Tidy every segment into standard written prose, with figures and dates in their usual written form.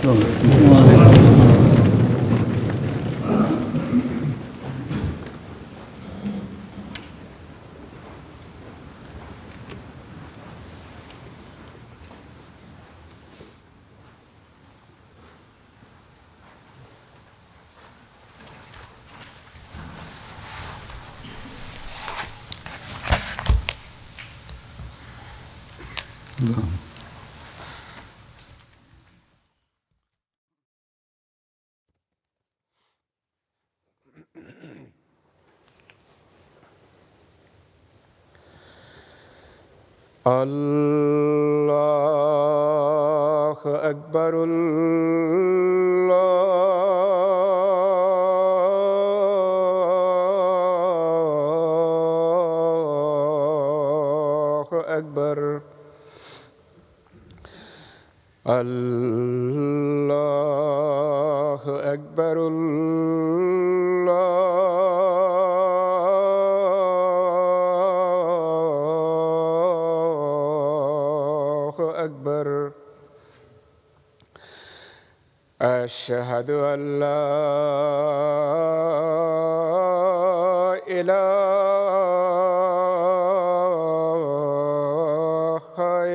الله أكبر الله أكبر الله أكبر أشهد أن لا إله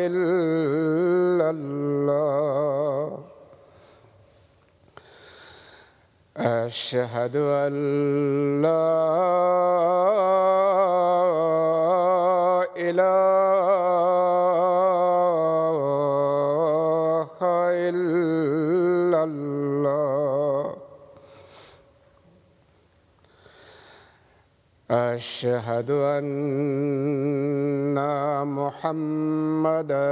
إلا الله أشهد أن لا إله إلا الله أشهد أن محمدًا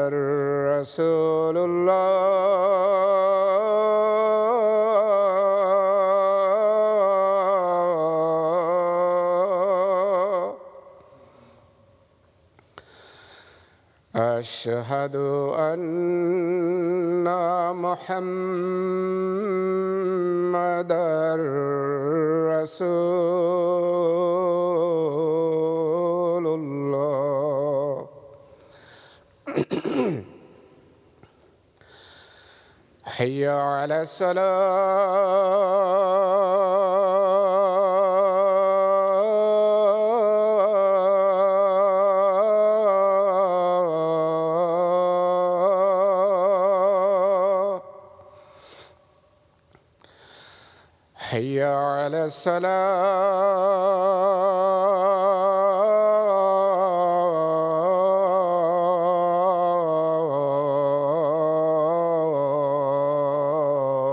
رسول الله أشهد أن محمدًا رسول الله حي على الصلاة حي على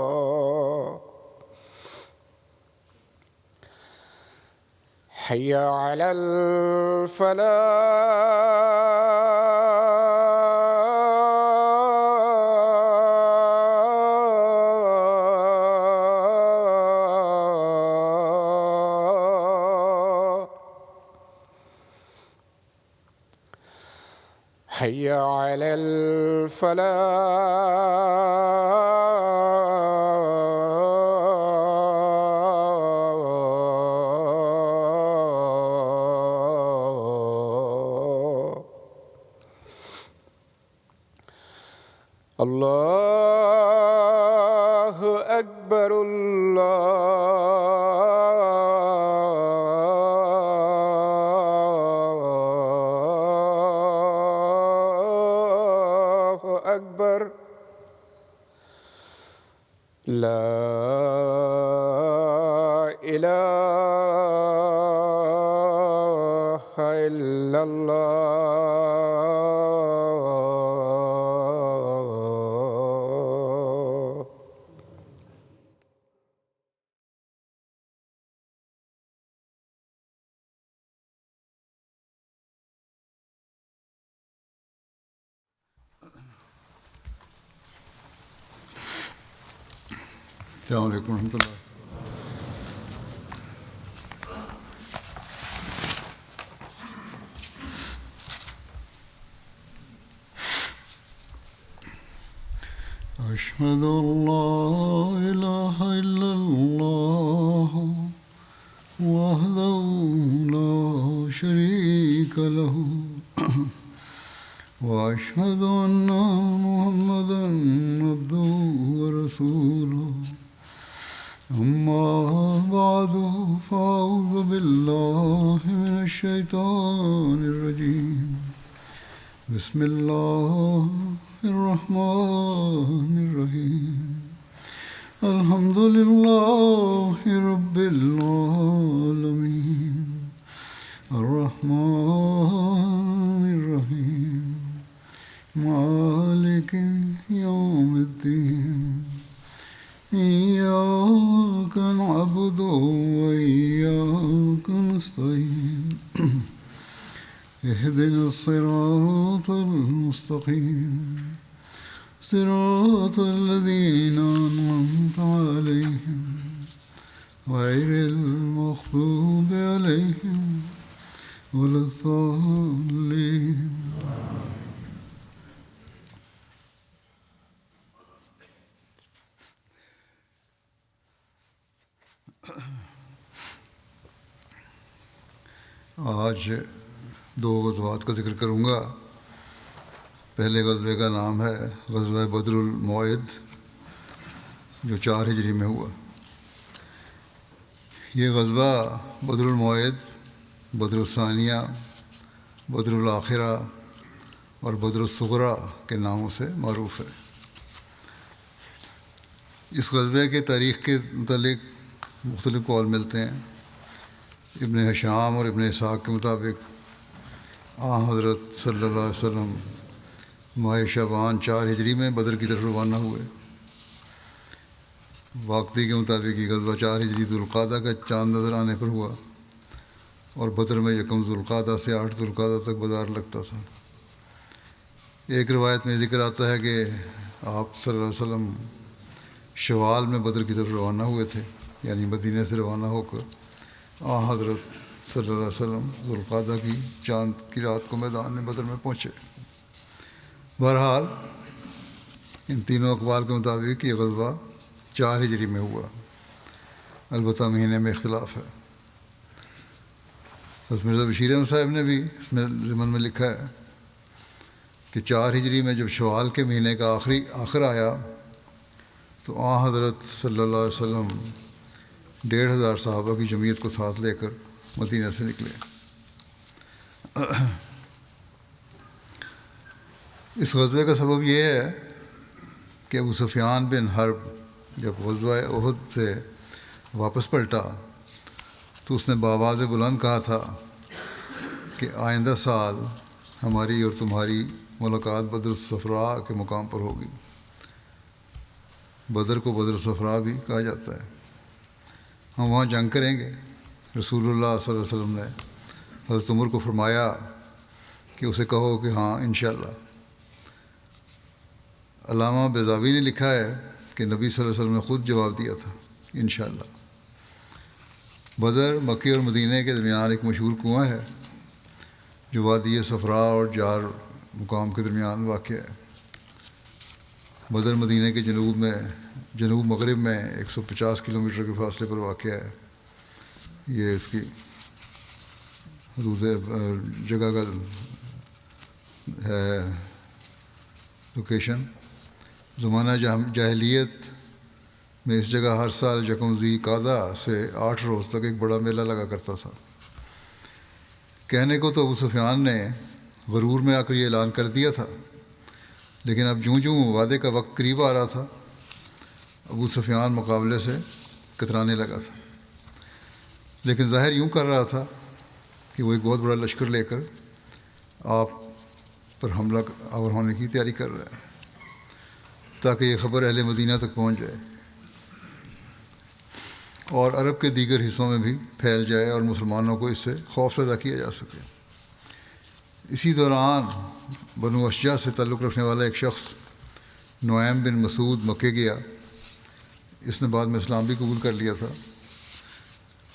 الصلاة حي على الفلاح حي على الفلاح الله أكبر الله أكبر لا إله إلا الله السلام عليكم ورحمة الله. أشهد أن لا إله إلا الله وحده لا شريك له وأشهد أن محمدا عبده ورسوله أما بعد فأعوذ بالله من الشيطان الرجيم بسم الله الرحمن الرحيم الحمد لله رب العالمين الرحمن الرحيم مالك يوم الدين إياك نعبد وإياك نستعين اهدنا الصراط المستقيم صراط الذين أنعمت عليهم غير المغضوب عليهم ولا الضالين. آج دو غزوات کا ذکر کروں گا. پہلے غزوے کا نام ہے غزوہ بدر الموعد، جو 4 ہجری میں ہوا. یہ غزوہ بدر الموعد، بدر الثانیہ، بدر الآخرہ اور بدر الصغریٰ کے ناموں سے معروف ہے. اس غزوے کے تاریخ کے متعلق مختلف قول ملتے ہیں. ابن ہشام اور ابن اسحاق کے مطابق حضرت صلی اللہ علیہ وسلم ماہ شعبان 4 ہجری میں بدر کی طرف روانہ ہوئے. واقعی کے مطابق یہ غزوہ 4 ہجری ذوالقعدہ کا چاند نظر آنے پر ہوا اور بدر میں 1 ذوالقعدہ سے 8 ذوالقعدہ تک بازار لگتا تھا. ایک روایت میں ذکر آتا ہے کہ آپ صلی اللہ علیہ وسلم شوال میں بدر کی طرف روانہ ہوئے تھے، یعنی مدینہ سے روانہ ہو کر حضرت صلی اللہ علیہ وسلم ذوالقعدہ کی چاند کی رات کو میدان میں بدر میں پہنچے. بہرحال ان تینوں اقوال کے مطابق یہ غزوہ 4 ہجری میں ہوا، البتہ مہینے میں اختلاف ہے. حضرت مرزا بشیر احمد صاحب نے بھی اس میں ضمن میں لکھا ہے کہ 4 ہجری میں جب شوال کے مہینے کا آخر آیا تو حضرت صلی اللہ علیہ وسلم 1,500 صحابہ کی جمعیت کو ساتھ لے کر مدینہ سے نکلے. اس غزوے کا سبب یہ ہے کہ ابو سفیان بن حرب جب غزوہ احد سے واپس پلٹا تو اس نے بآواز بلند کہا تھا کہ آئندہ سال ہماری اور تمہاری ملاقات بدر الصفراء کے مقام پر ہوگی. بدر کو بدر الصفراء بھی کہا جاتا ہے. ہم وہاں جنگ کریں گے. رسول اللہ صلی اللہ علیہ وسلم نے حضرت عمر کو فرمایا کہ اسے کہو کہ ہاں انشاءاللہ. علامہ بیضاوی نے لکھا ہے کہ نبی صلی اللہ علیہ وسلم نے خود جواب دیا تھا انشاءاللہ. بدر مکے اور مدینہ کے درمیان ایک مشہور کنواں ہے جو وادی صفرا اور جار مقام کے درمیان واقع ہے. بدر مدینہ کے جنوب مغرب میں 150 کلومیٹر کے فاصلے پر واقع ہے. یہ اس کی حدود جگہ کا ہے لوکیشن. زمانہ جاہلیت میں اس جگہ ہر سال یکم ذی قعدہ سے 8 روز تک ایک بڑا میلہ لگا کرتا تھا. کہنے کو تو ابو سفیان نے غرور میں آ کر یہ اعلان کر دیا تھا، لیکن اب جوں وعدے کا وقت قریب آ رہا تھا ابو سفیان مقابلے سے کترانے لگا تھا. لیکن ظاہر یوں کر رہا تھا کہ وہ ایک بہت بڑا لشکر لے کر آپ پر حملہ آور ہونے کی تیاری کر رہا ہے تاکہ یہ خبر اہل مدینہ تک پہنچ جائے اور عرب کے دیگر حصوں میں بھی پھیل جائے اور مسلمانوں کو اس سے خوف زدہ کیا جا سکے. اسی دوران بنو اشجع سے تعلق رکھنے والا ایک شخص نعیم بن مسعود مکے گیا. اس نے بعد میں اسلام بھی قبول کر لیا تھا.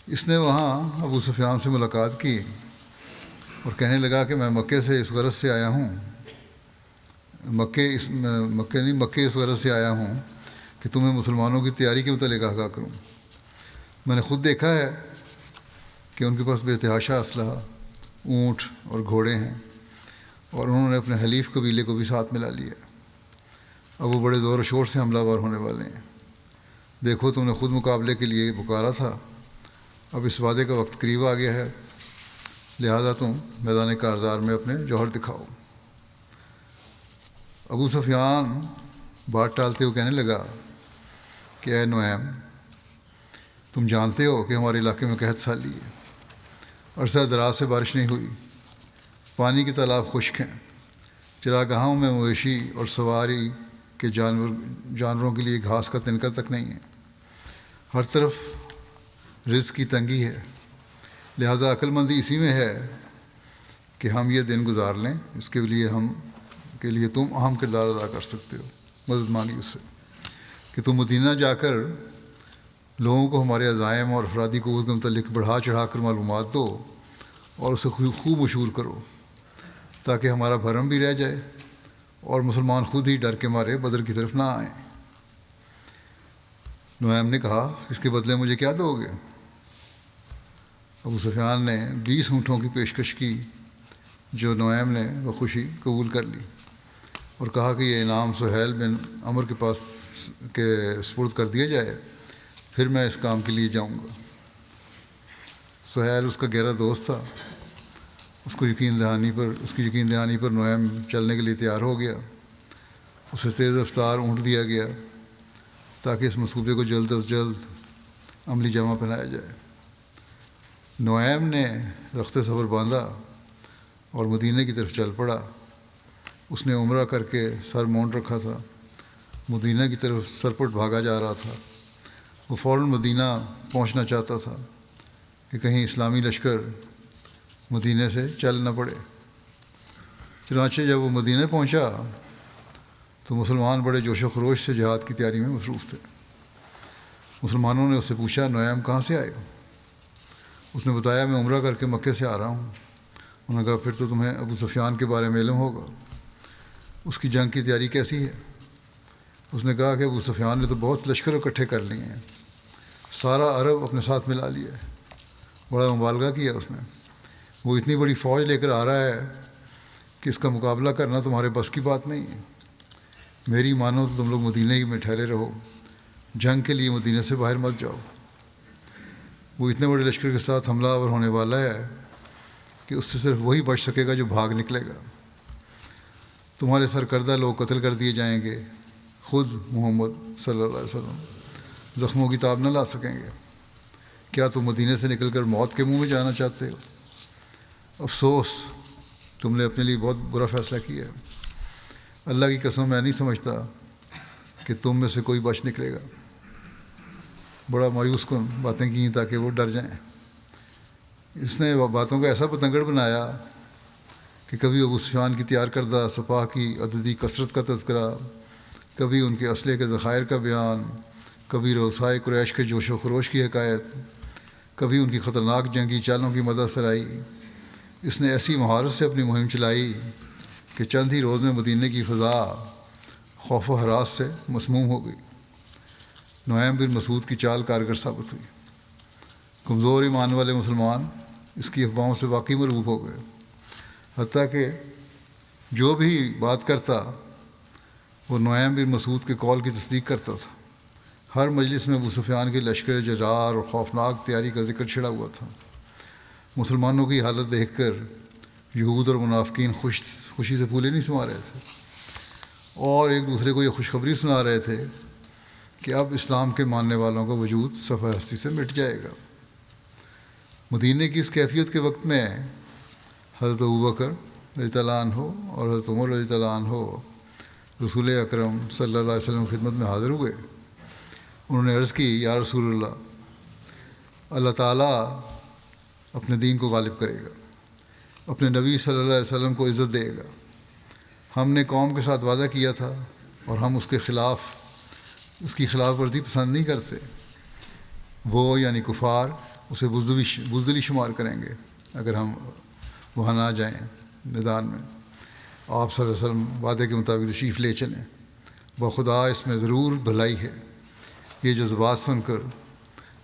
اس نے وہاں ابو سفیان سے ملاقات کی اور کہنے لگا کہ میں مکے سے اس غرض سے آیا ہوں مکے اس غرض سے آیا ہوں کہ تمہیں مسلمانوں کی تیاری کے متعلق آگاہ کروں. میں نے خود دیکھا ہے کہ ان کے پاس بے تحاشا اسلحہ، اونٹ اور گھوڑے ہیں. اور انہوں نے اپنے حلیف قبیلے کو بھی ساتھ ملا لیا۔ اب وہ بڑے زور و شور سے حملہ ور ہونے والے ہیں۔ دیکھو تم نے خود مقابلے کے لیے پکارا تھا، اب اس وعدے کا وقت قریب آ گیا ہے، لہذا تم میدان کارزار میں اپنے جوہر دکھاؤ۔ ابو سفیان بات ٹالتے ہوئے کہنے لگا کہ اے نعیم، تم جانتے ہو کہ ہمارے علاقے میں قحط سالی ہے، عرصہ دراز سے بارش نہیں ہوئی، پانی کے تالاب خشک ہیں، چراگاہوں میں مویشی اور سواری کے جانوروں کے لیے گھاس کا تنکا تک نہیں ہے، ہر طرف رزق کی تنگی ہے، لہذا عقل مندی اسی میں ہے کہ ہم یہ دن گزار لیں، اس کے لیے تم اہم کردار ادا کر سکتے ہو۔ مدد مانگی اس سے کہ تم مدینہ جا کر لوگوں کو ہمارے عزائم اور افرادی قوت کے متعلق بڑھا چڑھا کر معلومات دو اور اسے خوب مشہور کرو، تاکہ ہمارا بھرم بھی رہ جائے اور مسلمان خود ہی ڈر کے مارے بدر کی طرف نہ آئیں۔ نعیم نے کہا، اس کے بدلے مجھے کیا دو گے؟ ابو سفیان نے 20 اونٹوں کی پیشکش کی، جو نعیم نے بخوشی قبول کر لی اور کہا کہ یہ انعام سہیل بن عمر کے پاس کے سپرد کر دیا جائے، پھر میں اس کام کے لیے جاؤں گا۔ سہیل اس کا گہرا دوست تھا، اس کی یقین دہانی پر نعیم چلنے کے لیے تیار ہو گیا۔ اسے تیز رفتار اونٹ دیا گیا تاکہ اس منصوبے کو جلد از جلد عملی جامہ پہنایا جائے۔ نعیم نے رخت صبر باندھا اور مدینہ کی طرف چل پڑا۔ اس نے عمرہ کر کے سر مونڈ رکھا تھا، مدینہ کی طرف سرپٹ بھاگا جا رہا تھا۔ وہ فوراً مدینہ پہنچنا چاہتا تھا کہ کہیں اسلامی لشکر مدینہ سے چل نہ پڑے۔ چنانچہ جب وہ مدینہ پہنچا تو مسلمان بڑے جوش و خروش سے جہاد کی تیاری میں مصروف تھے۔ مسلمانوں نے اس سے پوچھا، نعیم کہاں سے آئے ہو؟ اس نے بتایا، میں عمرہ کر کے مکے سے آ رہا ہوں۔ انہوں نے کہا، پھر تو تمہیں ابو سفیان کے بارے میں علم ہوگا، اس کی جنگ کی تیاری کیسی ہے؟ اس نے کہا کہ ابو سفیان نے تو بہت لشکر اکٹھے کر لیے ہیں، سارا عرب اپنے ساتھ ملا لیا ہے۔ بڑا مبالغہ کیا اس نے، وہ اتنی بڑی فوج لے کر آ رہا ہے کہ اس کا مقابلہ کرنا تمہارے بس کی بات نہیں ہے۔ میری مانو تو تم لوگ مدینہ ہی میں ٹھہرے رہو، جنگ کے لیے مدینہ سے باہر مت جاؤ۔ وہ اتنے بڑے لشکر کے ساتھ حملہ آور ہونے والا ہے کہ اس سے صرف وہی بچ سکے گا جو بھاگ نکلے گا۔ تمہارے سرکردہ لوگ قتل کر دیے جائیں گے، خود محمد صلی اللہ علیہ وسلم زخموں کی تاب نہ لا سکیں گے۔ کیا تم مدینہ سے نکل کر موت کے منہ میں جانا چاہتے ہو؟ افسوس، تم نے اپنے لیے بہت برا فیصلہ کیا ہے۔ اللہ کی قسم، میں نہیں سمجھتا کہ تم میں سے کوئی بچ نکلے گا۔ بڑا مایوس کن باتیں کیں تاکہ وہ ڈر جائیں۔ اس نے باتوں کا ایسا پتنگڑ بنایا کہ کبھی ابو سفیان کی تیار کردہ سپاہ کی عددی کثرت کا تذکرہ، کبھی ان کے اسلحے کے ذخائر کا بیان، کبھی روسائے قریش کے جوش و خروش کی حکایت، کبھی ان کی خطرناک جنگی چالوں کی مدح سرائی۔ اس نے ایسی مہارت سے اپنی مہم چلائی کہ چند ہی روز میں مدینہ کی فضا خوف و ہراس سے مسموم ہو گئی۔ نعیم بن مسعود کی چال کارگر ثابت ہوئی۔ کمزور ایمان والے مسلمان اس کی افواہوں سے واقعی مرعوب ہو گئے، حتیٰ کہ جو بھی بات کرتا وہ نعیم بن مسعود کے قول کی تصدیق کرتا تھا۔ ہر مجلس میں ابو سفیان کے لشکر جرار اور خوفناک تیاری کا ذکر چھڑا ہوا تھا۔ مسلمانوں کی حالت دیکھ کر یہود اور منافقین خوشی سے پھولے نہیں سما رہے تھے اور ایک دوسرے کو یہ خوشخبری سنا رہے تھے کہ اب اسلام کے ماننے والوں کا وجود صفحہ ہستی سے مٹ جائے گا۔ مدینہ کی اس کیفیت کے وقت میں حضرت ابوبکر رضی اللہ عنہ اور حضرت عمر رضی اللہ عنہ رسول اکرم صلی اللہ علیہ وسلم کی خدمت میں حاضر ہوئے۔ انہوں نے عرض کی، یا رسول اللہ، اللہ تعالیٰ اپنے دین کو غالب کرے گا، اپنے نبی صلی اللہ علیہ وسلم کو عزت دے گا۔ ہم نے قوم کے ساتھ وعدہ کیا تھا اور ہم اس کی خلاف ورزی پسند نہیں کرتے۔ وہ یعنی کفار اسے بزدلی شمار کریں گے اگر ہم وہاں نہ جائیں میدان میں۔ آپ صلی اللہ علیہ وسلم وعدے کے مطابق تشریف لے چلیں، بخدا اس میں ضرور بھلائی ہے۔ یہ جذبات سن کر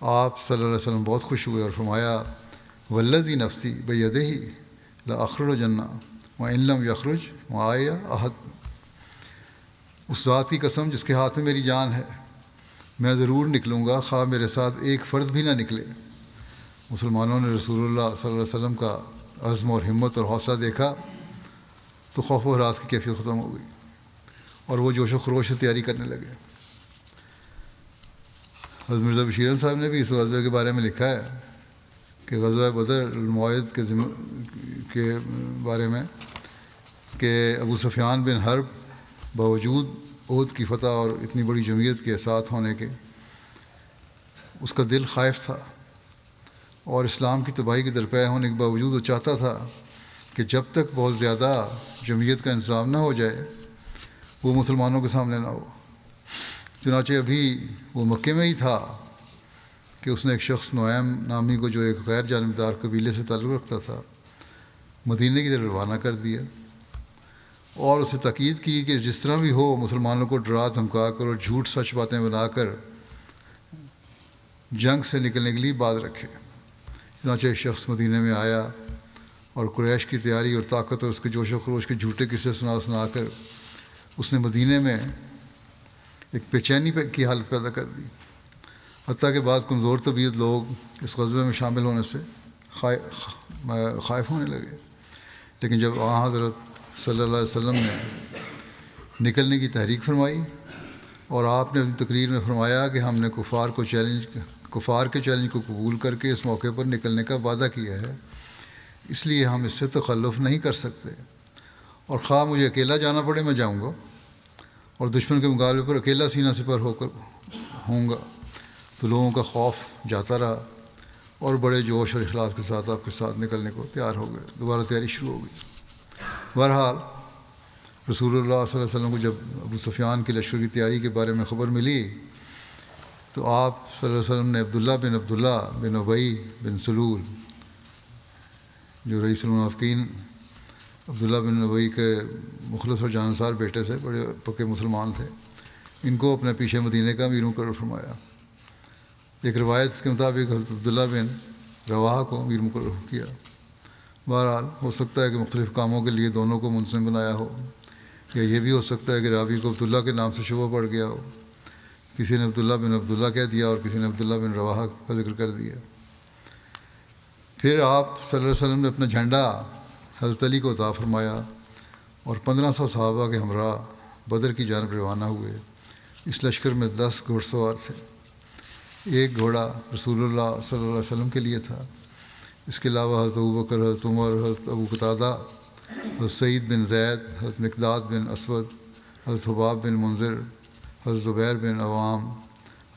آپ صلی اللہ علیہ وسلم بہت خوش ہوئے اور فرمایا، والذی نفسی بیدہ لاخرجن وَإِن لَّمْ يَخْرُجْ مَعَيَّ أَحَدٌ، اس ذات کی قسم جس کے ہاتھ میں میری جان ہے، میں ضرور نکلوں گا خواہ میرے ساتھ ایک فرد بھی نہ نکلے۔ مسلمانوں نے رسول اللہ صلی اللہ علیہ وسلم کا عزم اور ہمت اور حوصلہ دیکھا تو خوف و ہراس کی کیفیت ختم ہو گئی اور وہ جوش و خروش سے تیاری کرنے لگے۔ حضرت مرزا بشیر احمد صاحب نے بھی اس غزوہ کے بارے میں لکھا ہے کہ غزوہ بدر الموعد کے بارے میں کہ ابو سفیان بن حرب باوجود احد کی فتح اور اتنی بڑی جمعیت کے ساتھ ہونے کے اس کا دل خائف تھا، اور اسلام کی تباہی کے درپے ہونے کے باوجود وہ چاہتا تھا کہ جب تک بہت زیادہ جمعیت کا انتظام نہ ہو جائے وہ مسلمانوں کے سامنے نہ ہو۔ چنانچہ ابھی وہ مکے میں ہی تھا کہ اس نے ایک شخص نعیم نامی کو، جو ایک غیر جانبدار قبیلے سے تعلق رکھتا تھا، مدینے کی طرف روانہ کر دیا اور اسے تاکید کی کہ جس طرح بھی ہو مسلمانوں کو ڈرا دھمکا کر اور جھوٹ سچ باتیں بنا کر جنگ سے نکلنے کے لیے باز رکھے۔ چنانچہ ایک شخص مدینے میں آیا اور قریش کی تیاری اور طاقت اور اس کے جوش و خروش کے جھوٹے قصے سنا کر اس نے مدینے میں ایک بے چینی کی حالت پیدا کر دی، حتیٰ کہ بعض کمزور طبیعت لوگ اس غزوے میں شامل ہونے سے خائف ہونے لگے۔ لیکن جب حضرت صلی اللہ علیہ وسلم نے نکلنے کی تحریک فرمائی اور آپ نے اپنی تقریر میں فرمایا کہ ہم نے کفار کے چیلنج کو قبول کر کے اس موقع پر نکلنے کا وعدہ کیا ہے، اس لیے ہم اس سے تخلف نہیں کر سکتے، اور خواہ مجھے اکیلا جانا پڑے میں جاؤں گا اور دشمن کے مقابلے پر اکیلا سینہ سپر ہو کر ہوں گا۔ تو لوگوں کا خوف جاتا رہا اور بڑے جوش اور اخلاص کے ساتھ آپ کے ساتھ نکلنے کو تیار ہو گئے، دوبارہ تیاری شروع ہو گئی۔ بہرحال رسول اللہ صلی اللہ علیہ وسلم کو جب ابو سفیان کی لشکر کی تیاری کے بارے میں خبر ملی تو آپ صلی اللہ علیہ وسلم نے عبداللہ بن ابی بن سلول، جو رئیس المنافقین عبداللہ بن ابی کے مخلص اور جانصار بیٹے تھے، بڑے پکے مسلمان تھے، ان کو اپنے پیچھے مدینے کا امیر مقرر فرمایا۔ ایک روایت کے مطابق حضرت عبداللہ بن رواحہ کو امیر مقرر کیا۔ بہرحال ہو سکتا ہے کہ مختلف کاموں کے لیے دونوں کو منظم بنایا ہو، یا یہ بھی ہو سکتا ہے کہ راوی کو عبداللہ کے نام سے شبہ پڑ گیا ہو، کسی نے عبداللہ بن عبداللہ کہہ دیا اور کسی نے عبداللہ بن رواحہ کا ذکر کر دیا۔ پھر آپ صلی اللہ علیہ وسلم نے اپنا جھنڈا حضرت علی کو عطا فرمایا اور 1500 صحابہ کے ہمراہ بدر کی جانب روانہ ہوئے۔ اس لشکر میں 10 گھوڑ سوار تھے، ایک گھوڑا رسول اللہ صلی اللہ علیہ وسلم کے لیے تھا۔ اس کے علاوہ حضرت ابوبکر، حضرت عمر، حضرت ابو قتادہ، حضرت سعید بن زید، حضرت مقداد بن اسود، حضرت حباب بن منذر، حضرت زبیر بن عوام،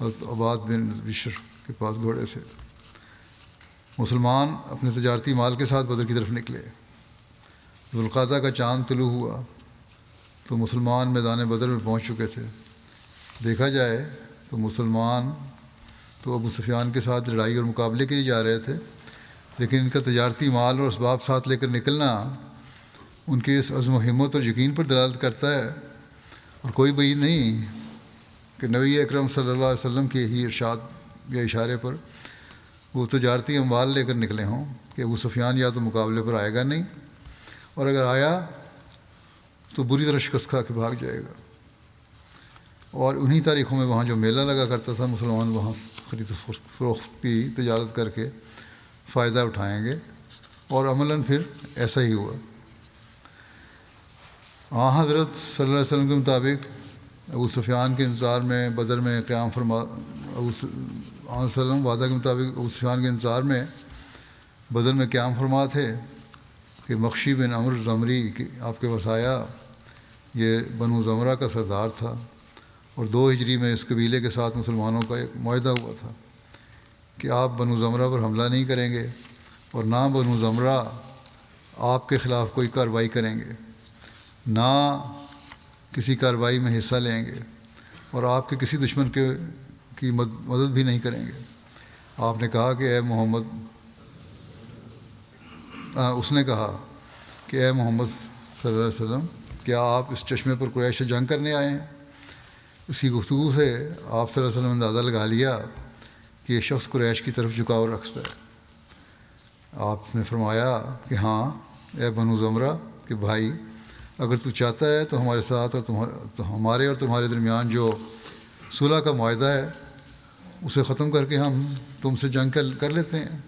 حضرت عباد بن بشر کے پاس گھوڑے تھے۔ مسلمان اپنے تجارتی مال کے ساتھ بدر کی طرف نکلے۔ ذوالقعدہ کا چاند طلوع ہوا تو مسلمان میدان بدر میں پہنچ چکے تھے۔ دیکھا جائے تو مسلمان تو ابو سفیان کے ساتھ لڑائی اور مقابلے کے لیے جا رہے تھے، لیکن ان کا تجارتی مال اور اسباب ساتھ لے کر نکلنا ان کے اس عزم و ہمت اور یقین پر دلالت کرتا ہے، اور کوئی بعید نہیں کہ نبی اکرم صلی اللہ علیہ وسلم کے ہی ارشاد یا اشارے پر وہ تجارتی اموال لے کر نکلے ہوں کہ ابو سفیان یا تو مقابلے پر آئے گا نہیں، اور اگر آیا تو بری طرح شکست کھا کے بھاگ جائے گا۔ اور انہی تاریخوں میں وہاں جو میلہ لگا کرتا تھا، مسلمان وہاں خرید و فروخت کی تجارت کر کے فائدہ اٹھائیں گے، اور عملاً پھر ایسا ہی ہوا۔ حضرت صلی اللہ علیہ وسلم کے مطابق ابو سفیان کے انتظار میں بدر میں قیام فرما وعدہ کے مطابق ابو سفیان کے انتظار میں بدر میں قیام فرما تھے کہ مخشی بن عمر زمری آپ کے پاس آیا۔ یہ بنو زمرہ کا سردار تھا، اور 2 ہجری میں اس قبیلے کے ساتھ مسلمانوں کا ایک معاہدہ ہوا تھا کہ آپ بنو زمرہ پر حملہ نہیں کریں گے، اور نہ بنو زمرہ آپ کے خلاف کوئی کارروائی کریں گے، نہ کسی کارروائی میں حصہ لیں گے، اور آپ کے کسی دشمن کی مدد بھی نہیں کریں گے۔ آپ نے کہا کہ اے محمد اس نے کہا کہ اے محمد صلی اللہ علیہ وسلم، کیا آپ اس چشمے پر قریش سے جنگ کرنے آئے ہیں؟ اس کی گفتگو سے آپ صلی اللہ علیہ وسلم نے اندازہ لگا لیا کہ یہ شخص قریش کی طرف جھکاؤ رکھتا ہے۔ آپ نے فرمایا کہ ہاں اے بنو زمرہ، کہ بھائی اگر تو چاہتا ہے تو ہمارے ساتھ اور ہمارے اور تمہارے درمیان جو صلح کا معاہدہ ہے اسے ختم کر کے ہم تم سے جنگ کر لیتے ہیں،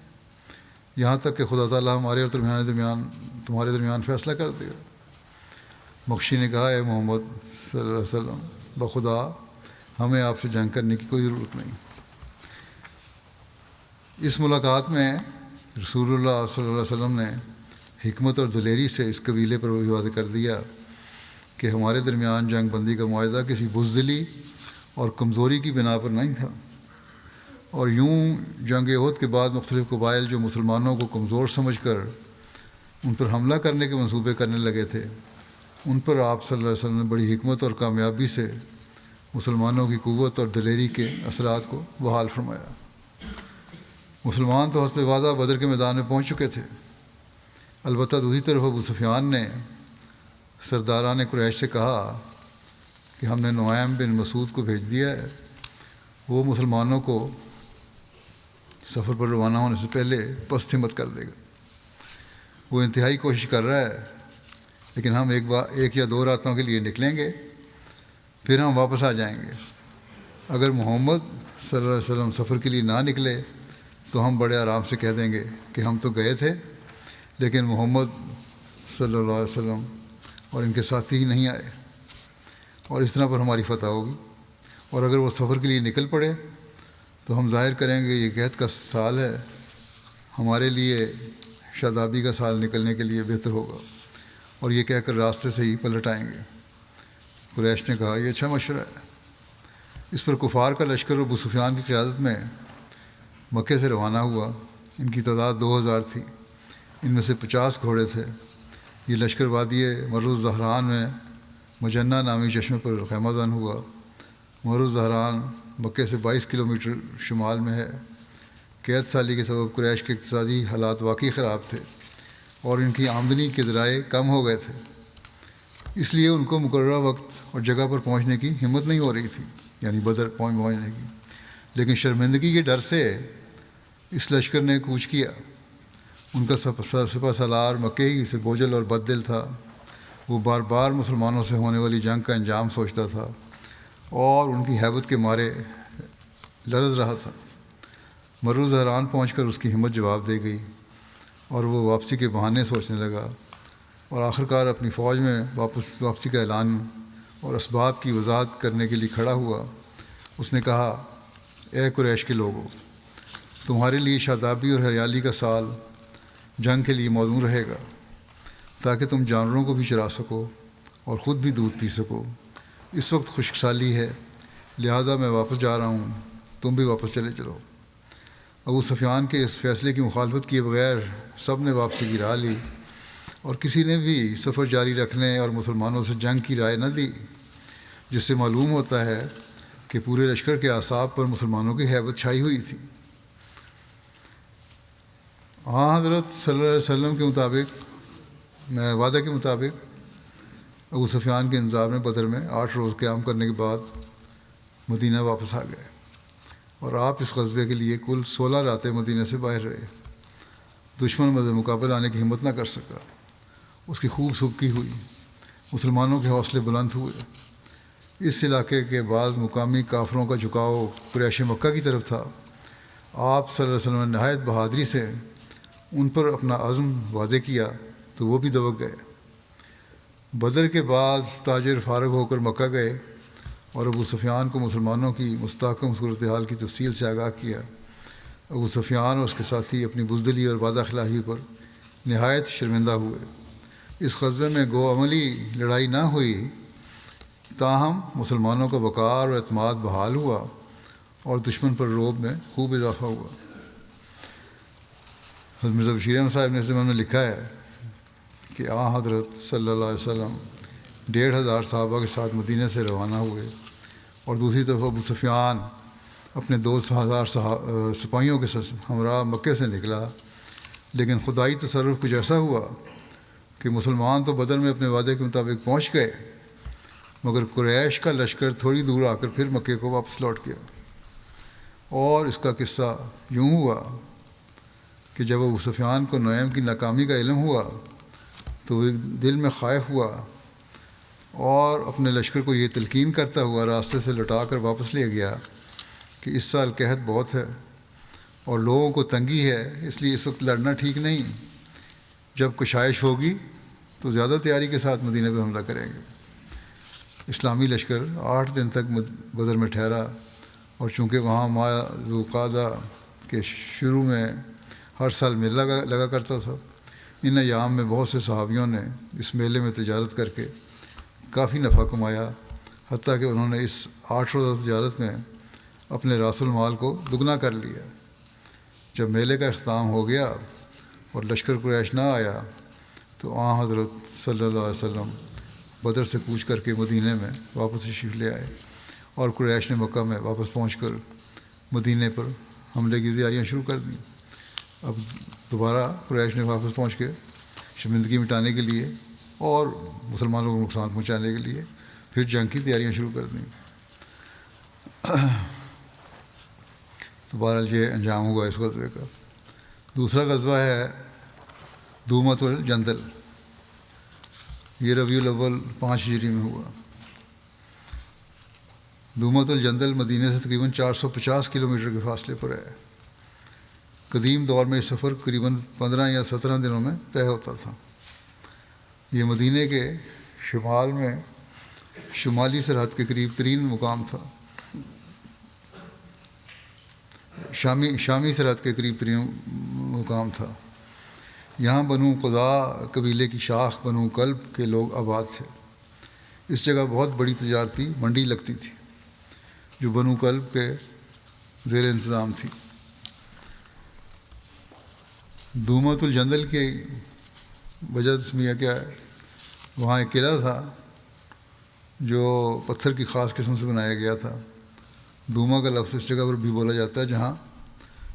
یہاں تک کہ خدا تعالیٰ ہمارے اور تمہارے درمیان فیصلہ کر دے گا۔ مخشی نے کہا، اے محمد صلی اللہ علیہ وسلم، بخدا ہمیں آپ سے جنگ کرنے کی کوئی ضرورت نہیں۔ اس ملاقات میں رسول اللہ صلی اللہ علیہ وسلم نے حکمت اور دلیری سے اس قبیلے پر واضح کر دیا کہ ہمارے درمیان جنگ بندی کا معاہدہ کسی بزدلی اور کمزوری کی بنا پر نہیں تھا، اور یوں جنگ احد کے بعد مختلف قبائل جو مسلمانوں کو کمزور سمجھ کر ان پر حملہ کرنے کے منصوبے کرنے لگے تھے، ان پر آپ صلی اللہ علیہ وسلم نے بڑی حکمت اور کامیابی سے مسلمانوں کی قوت اور دلیری کے اثرات کو بحال فرمایا۔ مسلمان تو حسب وعدہ بدر کے میدان میں پہنچ چکے تھے، البتہ دوسری طرف ابو سفیان نے سرداران قریش سے کہا کہ ہم نے نعیم بن مسعود کو بھیج دیا ہے، وہ مسلمانوں کو سفر پر روانہ ہونے سے پہلے پست ہمت کر دے گا۔ وہ انتہائی کوشش کر رہا ہے، لیکن ہم ایک یا دو راتوں کے لیے نکلیں گے، پھر ہم واپس آ جائیں گے۔ اگر محمد صلی اللہ علیہ وسلم سفر کے لیے نہ نکلے تو ہم بڑے آرام سے کہہ دیں گے کہ ہم تو گئے تھے لیکن محمد صلی اللہ علیہ وسلم اور ان کے ساتھی ہی نہیں آئے، اور اس طرح پر ہماری فتح ہوگی۔ اور اگر وہ سفر کے لیے نکل پڑے تو ہم ظاہر کریں گے یہ قحط کا سال ہے، ہمارے لیے شادابی کا سال نکلنے کے لیے بہتر ہوگا، اور یہ کہہ کر راستے سے ہی پلٹ آئیں گے۔ قریش نے کہا، یہ اچھا مشورہ ہے۔ اس پر کفار کا لشکر ابو سفیان کی قیادت میں مکے سے روانہ ہوا۔ ان کی تعداد 2000 تھی، ان میں سے 50 گھوڑے تھے۔ یہ لشکر وادی مر الزہران میں مجنہ نامی چشمے پر خیمہ زن ہوا۔ مر الزہران مکے سے 22 کلومیٹر شمال میں ہے۔ قحط سالی کے سبب قریش کے اقتصادی حالات واقعی خراب تھے اور ان کی آمدنی کے ذرائع کم ہو گئے تھے، اس لیے ان کو مقررہ وقت اور جگہ پر پہنچنے کی ہمت نہیں ہو رہی تھی، یعنی بدر پہنچنے کی۔ لیکن شرمندگی کے ڈر سے اس لشکر نے کوچ کیا۔ ان کا سپہ سالار مکے ہی سے بوجھل اور بد دل تھا۔ وہ بار بار مسلمانوں سے ہونے والی جنگ کا انجام سوچتا تھا اور ان کی ہیبت کے مارے لرز رہا تھا۔ مر الزہران پہنچ کر اس کی ہمت جواب دے گئی اور وہ واپسی کے بہانے سوچنے لگا، اور آخرکار اپنی فوج میں واپسی کا اعلان اور اسباب کی وضاحت کرنے کے لیے کھڑا ہوا۔ اس نے کہا، اے قریش کے لوگوں، تمہارے لیے شادابی اور ہریالی کا سال جنگ کے لیے موزوں رہے گا، تاکہ تم جانوروں کو بھی چرا سکو اور خود بھی دودھ پی سکو۔ اس وقت خشک سالی ہے، لہذا میں واپس جا رہا ہوں، تم بھی واپس چلے چلو۔ ابو سفیان کے اس فیصلے کی مخالفت کیے بغیر سب نے واپسی کی راہ لی، اور کسی نے بھی سفر جاری رکھنے اور مسلمانوں سے جنگ کی رائے نہ دی، جس سے معلوم ہوتا ہے کہ پورے لشکر کے اعصاب پر مسلمانوں کی ہیبت چھائی ہوئی تھی۔ حضرت صلی اللہ علیہ وسلم کے وعدے کے مطابق ابو سفیان کے انتظار میں بدر میں 8 روز قیام کرنے کے بعد مدینہ واپس آ گئے، اور آپ اس غزوے کے لیے کل 16 راتیں مدینہ سے باہر رہے۔ دشمن مقابل آنے کی ہمت نہ کر سکا۔ اس کی خوب سبکی ہوئی، مسلمانوں کے حوصلے بلند ہوئے۔ اس علاقے کے بعض مقامی کافروں کا جھکاؤ قریش مکہ کی طرف تھا۔ آپ صلی اللہ علیہ وسلم نے نہایت بہادری سے ان پر اپنا عزم واضح کیا تو وہ بھی دبک گئے۔ بدر کے بعض تاجر فارغ ہو کر مکہ گئے اور ابو سفیان کو مسلمانوں کی مستحکم صورتحال کی تفصیل سے آگاہ کیا۔ ابو سفیان اور اس کے ساتھی اپنی بزدلی اور وعدہ خلافی پر نہایت شرمندہ ہوئے۔ اس غزوے میں گو عملی لڑائی نہ ہوئی، تاہم مسلمانوں کا وقار اور اعتماد بحال ہوا اور دشمن پر رعب میں خوب اضافہ ہوا۔ حضرت مرزا بشیر احمد صاحب نے زمانے میں لکھا ہے کہ حضرت صلی اللہ علیہ وسلم 1500 صحابہ کے ساتھ مدینہ سے روانہ ہوئے، اور دوسری طرف ابو سفیان اپنے 2000 سپاہیوں کے ہمراہ مکے سے نکلا۔ لیکن خدائی تصرف کچھ ایسا ہوا کہ مسلمان تو بدر میں اپنے وعدے کے مطابق پہنچ گئے، مگر قریش کا لشکر تھوڑی دور آ کر پھر مکے کو واپس لوٹ گیا۔ اور اس کا قصہ یوں ہوا کہ جب ابو سفیان کو نعیم کی ناکامی کا علم ہوا تو وہ دل میں خائف ہوا اور اپنے لشکر کو یہ تلقین کرتا ہوا راستے سے لٹا کر واپس لے گیا کہ اس سال قحط بہت ہے اور لوگوں کو تنگی ہے، اس لیے اس وقت لڑنا ٹھیک نہیں، جب کشائش ہوگی تو زیادہ تیاری کے ساتھ مدینہ پہ حملہ کریں گے۔ اسلامی لشکر 8 دن تک بدر میں ٹھہرا، اور چونکہ وہاں ماہ ذوالقعدہ کے شروع میں ہر سال میلہ لگا کرتا تھا، ان ایام میں بہت سے صحابیوں نے اس میلے میں تجارت کر کے کافی نفع کمایا، حتیٰ کہ انہوں نے اس 8 روزہ تجارت میں اپنے راس المال کو دگنا کر لیا۔ جب میلے کا اختتام ہو گیا اور لشکر قریش نہ آیا تو حضرت صلی اللہ علیہ وسلم بدر سے کوچ کر کے مدینہ میں واپس تشریف لے آئے، اور قریش نے مکہ میں واپس پہنچ کر مدینہ پر حملے کی تیاریاں شروع کر دیں۔ اب دوبارہ قریش نے واپس پہنچ کے شرمندگی مٹانے کے لیے اور مسلمانوں کو نقصان پہنچانے کے لیے پھر جنگ کی تیاریاں شروع کر دیں۔ تو بہرحال یہ انجام ہوا اس غزوے کا۔ دوسرا غزوہ ہے دومۃ الجندل، یہ ربیع الاول 5 ہجری میں ہوا۔ دومۃ الجندل مدینہ سے تقریباً 450 کلومیٹر کے فاصلے پر ہے۔ قدیم دور میں یہ سفر قریباً 15 یا 17 دنوں میں طے ہوتا تھا۔ یہ مدینہ کے شمال میں شمالی سرحد کے قریب ترین مقام تھا، شامی سرحد کے قریب ترین مقام تھا۔ یہاں بنو قضاء قبیلے کی شاخ بنو کلب کے لوگ آباد تھے۔ اس جگہ بہت بڑی تجارتی منڈی لگتی تھی جو بنو کلب کے زیر انتظام تھی۔ دومۃ الجندل کی وجہ تسمیہ کیا ہے؟ وہاں ایک قلعہ تھا جو پتھر کی خاص قسم سے بنایا گیا تھا۔ دوما کا لفظ اس جگہ پر بھی بولا جاتا ہے جہاں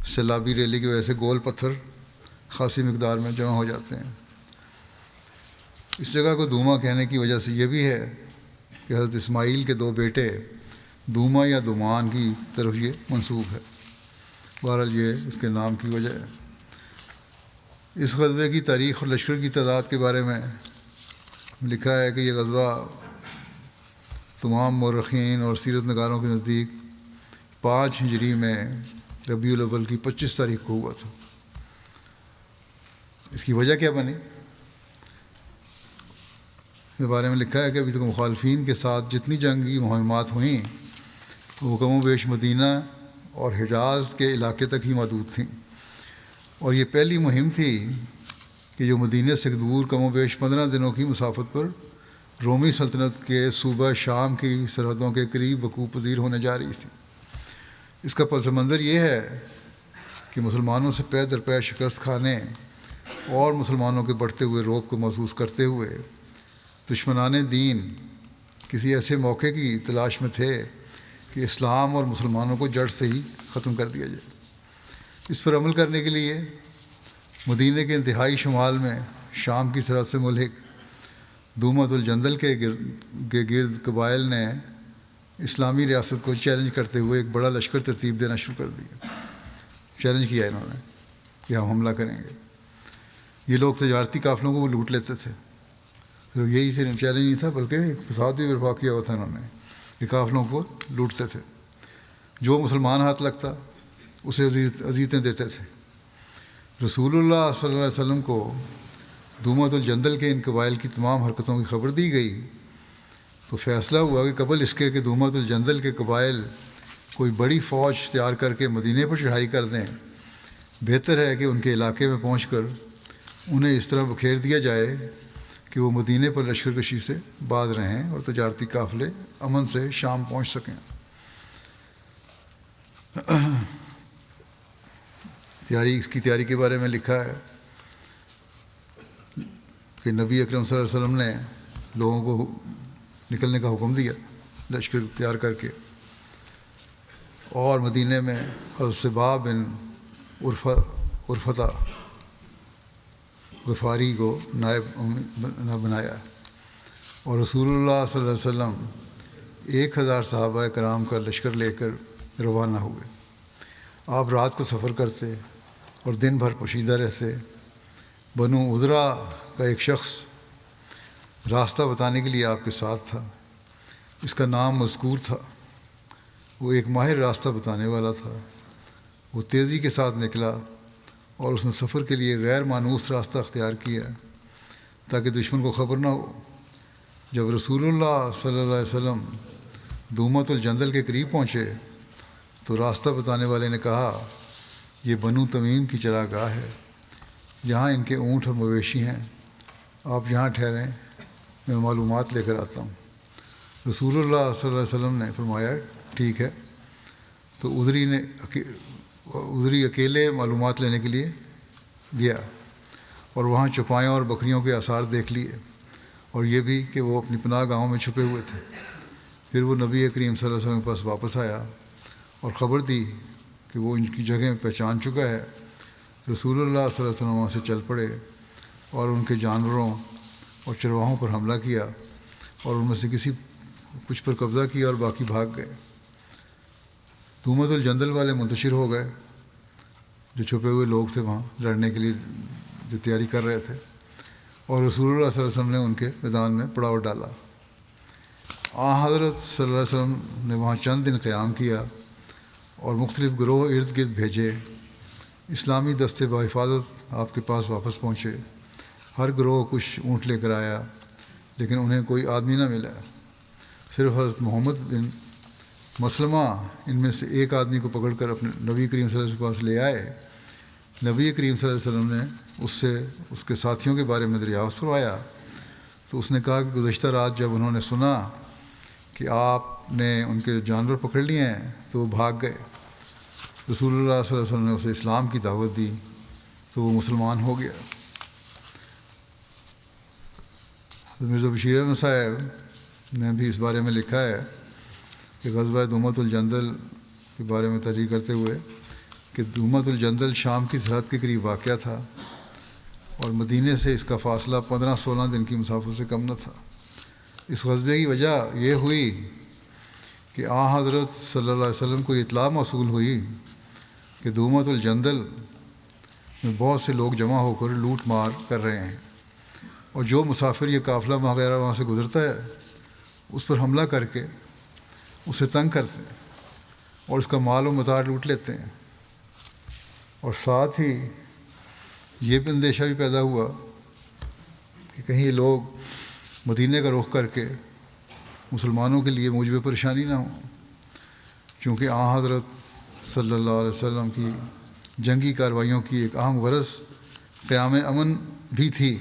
سیلابی ریلی کی وجہ سے گول پتھر خاصی مقدار میں جمع ہو جاتے ہیں۔ اس جگہ کو دوما کہنے کی وجہ سے یہ بھی ہے کہ حضرت اسماعیل کے 2 بیٹے دوما یا دومان کی طرف یہ منسوب ہے۔ بہرحال یہ اس کے نام کی وجہ ہے۔ اس غزوے کی تاریخ اور لشکر کی تعداد کے بارے میں لکھا ہے کہ یہ غزوہ تمام مورخین اور سیرت نگاروں کے نزدیک 5 ہجری میں ربیع الاول کی 25 تاریخ کو ہوا تھا۔ اس کی وجہ کیا بنی؟ اس کے بارے میں لکھا ہے کہ ابھی تک مخالفین کے ساتھ جتنی جنگی مہمات ہوئیں وہ کم و بیش مدینہ اور حجاز کے علاقے تک ہی محدود تھیں، اور یہ پہلی مہم تھی کہ جو مدینہ سے دور کم و بیش 15 دنوں کی مسافت پر رومی سلطنت کے صوبہ شام کی سرحدوں کے قریب وقوع پذیر ہونے جا رہی تھی۔ اس کا پس منظر یہ ہے کہ مسلمانوں سے پے در پے شکست کھانے اور مسلمانوں کے بڑھتے ہوئے رعب کو محسوس کرتے ہوئے دشمنان دین کسی ایسے موقع کی تلاش میں تھے کہ اسلام اور مسلمانوں کو جڑ سے ہی ختم کر دیا جائے۔ اس پر عمل کرنے کے لیے مدینہ کے انتہائی شمال میں شام کی سرحد سے ملحق دومۃ الجندل کے گرد قبائل نے اسلامی ریاست کو چیلنج کرتے ہوئے ایک بڑا لشکر ترتیب دینا شروع کر دیا۔ چیلنج کیا انہوں نے کہ ہم حملہ کریں گے۔ یہ لوگ تجارتی قافلوں کو لوٹ لیتے تھے، صرف یہی سے چیلنج نہیں تھا بلکہ فساد بھی برپا کیا ہوا تھا انہوں نے کہ قافلوں کو لوٹتے تھے، جو مسلمان ہاتھ لگتا اسے اذیتیں دیتے تھے۔ رسول اللہ صلی اللہ علیہ وسلم کو دومۃ الجندل کے ان قبائل کی تمام حرکتوں کی خبر دی گئی تو فیصلہ ہوا کہ قبل اس کے کہ دومۃ الجندل کے قبائل کوئی بڑی فوج تیار کر کے مدینے پر چڑھائی کر دیں، بہتر ہے کہ ان کے علاقے میں پہنچ کر انہیں اس طرح بکھیر دیا جائے کہ وہ مدینے پر لشکر کشی سے باز رہیں اور تجارتی قافلے امن سے شام پہنچ سکیں۔ اس کی تیاری کے بارے میں لکھا ہے کہ نبی اکرم صلی اللہ علیہ وسلم نے لوگوں کو نکلنے کا حکم دیا لشکر تیار کر کے، اور مدینہ میں حضرت صبا بن عرفتہ غفاری کو نائب بنایا، اور رسول اللہ صلی اللہ علیہ وسلم 1000 صحابہ کرام کا لشکر لے کر روانہ ہوئے۔ آپ رات کو سفر کرتے اور دن بھر پوشیدہ رہتے۔ بنو عذرا کا ایک شخص راستہ بتانے کے لیے آپ کے ساتھ تھا۔ اس کا نام مذکور تھا۔ وہ ایک ماہر راستہ بتانے والا تھا۔ وہ تیزی کے ساتھ نکلا اور اس نے سفر کے لیے غیر مانوس راستہ اختیار کیا تاکہ دشمن کو خبر نہ ہو۔ جب رسول اللہ صلی اللہ علیہ وسلم دومت الجندل کے قریب پہنچے تو راستہ بتانے والے نے کہا، یہ بنو تمیم کی چراگاہ ہے، یہاں ان کے اونٹ اور مویشی ہیں، آپ یہاں ٹھہریں، میں معلومات لے کر آتا ہوں۔ رسول اللہ صلی اللہ علیہ وسلم نے فرمایا ٹھیک ہے۔ تو ادری اکیلے معلومات لینے کے لیے گیا اور وہاں چوپایوں اور بکریوں کے آثار دیکھ لیے، اور یہ بھی کہ وہ اپنی پناہ گاہوں میں چھپے ہوئے تھے۔ پھر وہ نبی کریم صلی اللہ علیہ وسلم کے پاس واپس آیا اور خبر دی کہ وہ ان کی جگہ پہچان چکا ہے۔ رسول اللہ صلی اللہ علیہ وسلم وہاں سے چل پڑے اور ان کے جانوروں اور چرواہوں پر حملہ کیا اور ان میں سے کچھ پر قبضہ کیا اور باقی بھاگ گئے۔ دومت الجندل والے منتشر ہو گئے، جو چھپے ہوئے لوگ تھے وہاں لڑنے کے لیے جو تیاری کر رہے تھے، اور رسول اللہ صلی اللہ علیہ وسلم نے ان کے میدان میں پڑاؤ ڈالا۔ حضرت صلی اللہ علیہ وسلم نے وہاں چند دن قیام کیا اور مختلف گروہ ارد گرد بھیجے۔ اسلامی دستے بحفاظت آپ کے پاس واپس پہنچے۔ ہر گروہ کچھ اونٹ لے کر آیا، لیکن انہیں کوئی آدمی نہ ملا۔ صرف حضرت محمد بن مسلمہ ان میں سے ایک آدمی کو پکڑ کر اپنے نبی کریم صلی اللہ علیہ وسلم کے پاس لے آئے۔ نبی کریم صلی اللہ علیہ وسلم نے اس سے اس کے ساتھیوں کے بارے میں دریافت فرمایا تو اس نے کہا کہ گزشتہ رات جب انہوں نے سنا کہ آپ نے ان کے جانور پکڑ لیے ہیں تو وہ بھاگ گئے۔ رسول اللہ صلی اللہ علیہ وسلم نے اسے اسلام کی دعوت دی تو وہ مسلمان ہو گیا۔ مرزا بشیر احمد صاحب نے بھی اس بارے میں لکھا ہے کہ غزوہ دومت الجندل کے بارے میں تحریر کرتے ہوئے کہ دومت الجندل شام کی سرحد کے قریب واقع تھا اور مدینے سے اس کا فاصلہ 15-16 دن کی مسافت سے کم نہ تھا۔ اس غزوے کی وجہ یہ ہوئی کہ حضرت صلی اللہ علیہ وسلم کو یہ اطلاع موصول ہوئی کہ دومت الجندل میں بہت سے لوگ جمع ہو کر لوٹ مار کر رہے ہیں، اور جو مسافر یہ قافلہ وغیرہ وہاں سے گزرتا ہے اس پر حملہ کر کے اسے تنگ کرتے ہیں اور اس کا مال و متاع لوٹ لیتے ہیں۔ اور ساتھ ہی یہ بھی اندیشہ بھی پیدا ہوا کہ کہیں یہ لوگ مدینے کا رخ کر کے مسلمانوں کے لیے موجب پریشانی نہ ہوں، چونکہ حضرت صلی اللہ علیہ وسلم کی جنگی کارروائیوں کی ایک اہم غرض قیام امن بھی تھی۔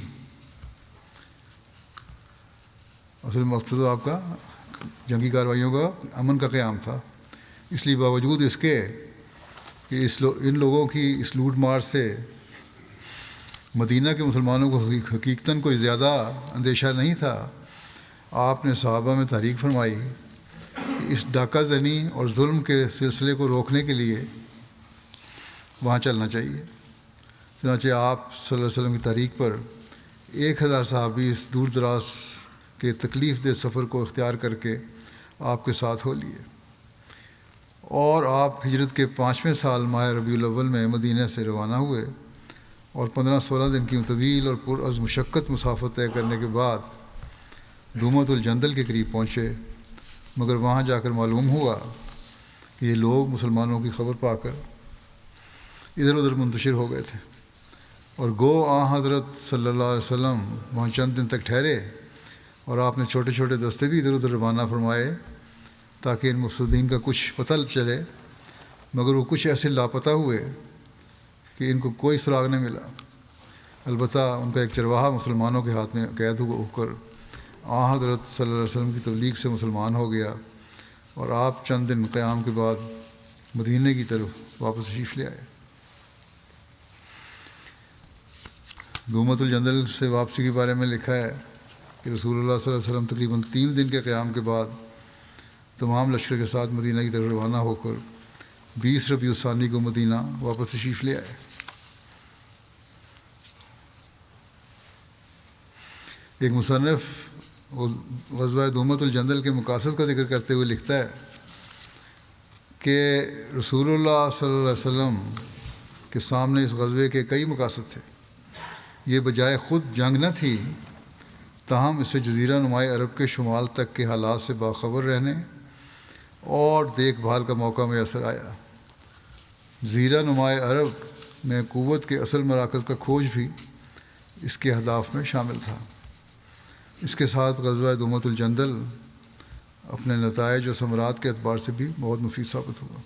اصل مقصد آپ کا جنگی کارروائیوں کا امن کا قیام تھا۔ اس لیے باوجود اس کے کہ ان لوگوں کی اس لوٹ مار سے مدینہ کے مسلمانوں کو حقیقتاً کوئی زیادہ اندیشہ نہیں تھا، آپ نے صحابہ میں تحریک فرمائی کہ اس ڈاکہ زنی اور ظلم کے سلسلے کو روکنے کے لیے وہاں چلنا چاہیے۔ چنانچہ آپ صلی اللہ علیہ وسلم کی تحریک پر 1000 صحابی اس دور دراز کے تکلیف دہ سفر کو اختیار کر کے آپ کے ساتھ ہو لیے، اور آپ ہجرت کے 5ویں سال ماہ ربیع الاول میں مدینہ سے روانہ ہوئے اور 15-16 دن کی طویل اور پرعزم مشقت مسافت طے کرنے کے بعد دومت الجندل کے قریب پہنچے، مگر وہاں جا کر معلوم ہوا کہ یہ لوگ مسلمانوں کی خبر پا کر ادھر ادھر منتشر ہو گئے تھے، اور گو حضرت صلی اللہ علیہ وسلم وہاں چند دن تک ٹھہرے اور آپ نے چھوٹے چھوٹے دستے بھی ادھر ادھر روانہ فرمائے تاکہ ان مفسدین کا کچھ پتہ چلے، مگر وہ کچھ ایسے لاپتہ ہوئے کہ ان کو کوئی سراغ نہیں ملا۔ البتہ ان کا ایک چرواہا مسلمانوں کے ہاتھ میں قید ہو کر حضرت صلی اللہ علیہ وسلم کی تبلیغ سے مسلمان ہو گیا، اور آپ چند دن قیام کے بعد مدینے کی طرف واپس تشریف لے آئے۔ دومت الجندل سے واپسی کے بارے میں لکھا ہے کہ رسول اللہ صلی اللہ علیہ وسلم تقریباً 3 دن کے قیام کے بعد تمام لشکر کے ساتھ مدینہ کی طرف روانہ ہو کر 20 ربیع الثانی کو مدینہ واپس تشریف لے آئے۔ ایک مصنف غزوہ دومت الجندل کے مقاصد کا ذکر کرتے ہوئے لکھتا ہے کہ رسول اللہ صلی اللہ علیہ وسلم کے سامنے اس غزوے کے کئی مقاصد تھے۔ یہ بجائے خود جنگ نہ تھی تاہم اسے جزیرہ نمائے عرب کے شمال تک کے حالات سے باخبر رہنے اور دیکھ بھال کا موقع میسر آیا۔ جزیرہ نمائے عرب میں قوت کے اصل مراکز کا کھوج بھی اس کے اہداف میں شامل تھا۔ اس کے ساتھ غزوہ دومۃ الجندل اپنے نتائج و ثمرات کے اعتبار سے بھی بہت مفید ثابت ہوا۔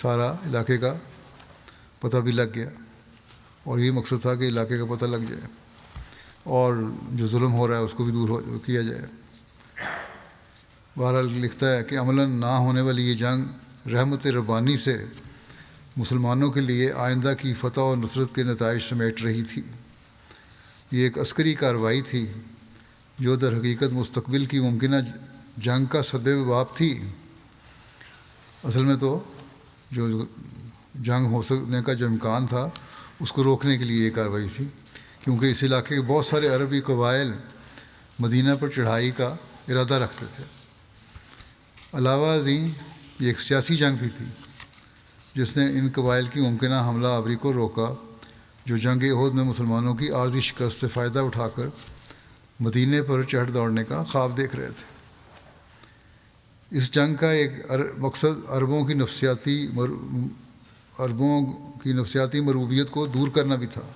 سارا علاقے کا پتہ بھی لگ گیا، اور یہ مقصد تھا کہ علاقے کا پتہ لگ جائے اور جو ظلم ہو رہا ہے اس کو بھی دور کیا جائے۔ بہرحال لکھتا ہے کہ عملاً نہ ہونے والی یہ جنگ رحمت ربانی سے مسلمانوں کے لیے آئندہ کی فتح و نصرت کے نتائج سمیٹ رہی تھی۔ یہ ایک عسکری کارروائی تھی جو در حقیقت مستقبل کی ممکنہ جنگ کا سد باب تھی۔ اصل میں تو جو جنگ ہو سکنے کا جو امکان تھا اس کو روکنے کے لیے یہ کارروائی تھی، کیونکہ اس علاقے کے بہت سارے عربی قبائل مدینہ پر چڑھائی کا ارادہ رکھتے تھے۔ علاوہ ازیں یہ ایک سیاسی جنگ بھی تھی جس نے ان قبائل کی ممکنہ حملہ آوری کو روکا جو جنگ احد میں مسلمانوں کی عارضی شکست سے فائدہ اٹھا کر مدینے پر چڑھ دوڑنے کا خواب دیکھ رہے تھے۔ اس جنگ کا ایک مقصد عربوں کی نفسیاتی مروبیت کو دور کرنا بھی تھا